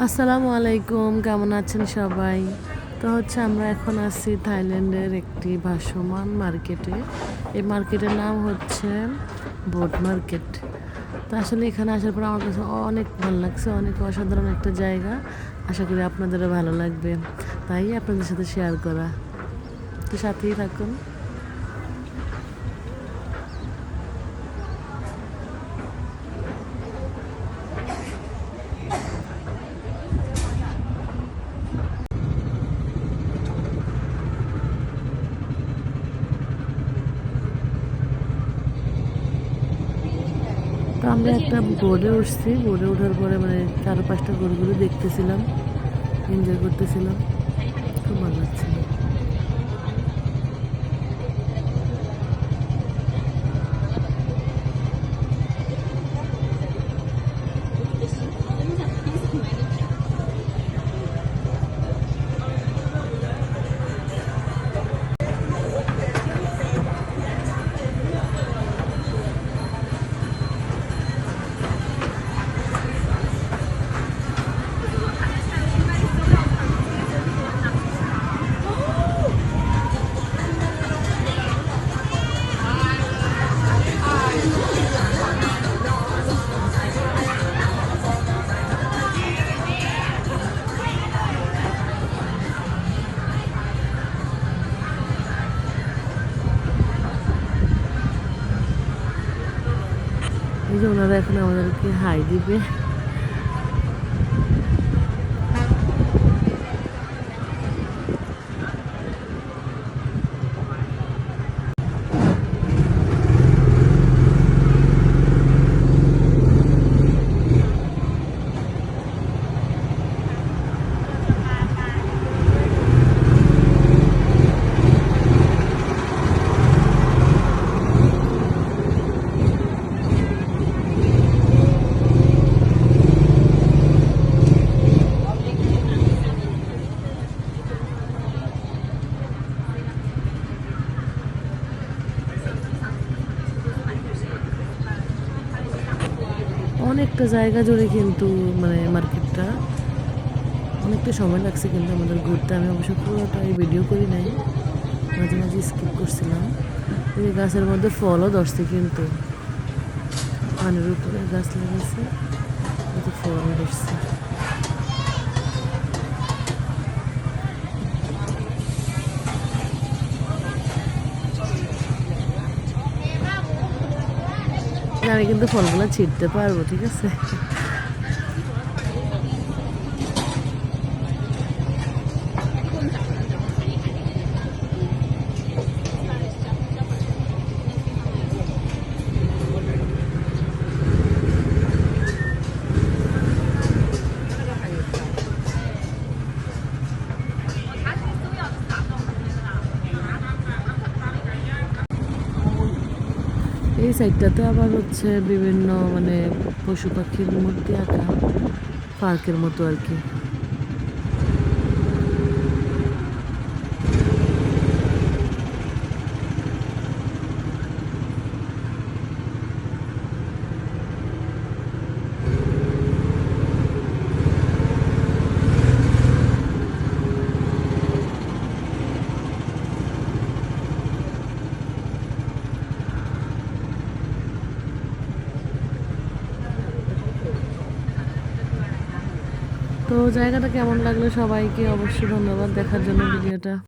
আসসালামু আলাইকুম, কেমন আছেন সবাই? তো হচ্ছে আমরা এখন আছি থাইল্যান্ডের একটি ভাসমান মার্কেটে। এই মার্কেটের নাম হচ্ছে বোট মার্কেট। তো আসলে এখানে আসার পর আমার কাছে অনেক ভালো লাগছে, অনেক অসাধারণ একটা জায়গা। আশা করি আপনাদেরও ভালো লাগবে, তাই আপনাদের সাথে শেয়ার করা। তো সাথেই থাকুন। তো আমরা একটা বোর্ডে উঠছি, বোর্ডে ওঠার পরে মানে 4-5টা গরুগুলো দেখতেছিলাম, এনজয় করতেছিলাম, খুব ভালো লাগছিল। এই যে ওনারা এখন আমাদেরকে হাই দিবে। অনেকটা জায়গা জুড়ে কিন্তু মানে মার্কেটটা, অনেকটা সময় লাগছে কিন্তু আমাদের ঘুরতে। আমি অবশ্য পুরোটাই ভিডিও করি নাই, মাঝে মাঝে স্কিপ করছিলাম। এই গাছের মধ্যে ফলও ধরছে, কিন্তু পানির উপরে গাছ লেগেছে, ফলও ধরছে। আমি কিন্তু ফলগুলো ছিঁড়তে পারবো, ঠিক আছে? এই সাইডটাতে আবার হচ্ছে বিভিন্ন মানে পশু পাখির মূর্তি আঁকা, পার্কের মতো আর কি। তো জায়গাটা কেমন লাগলো সবাইকে অবশ্যই ধন্যবাদ দেখার জন্য ভিডিওটা।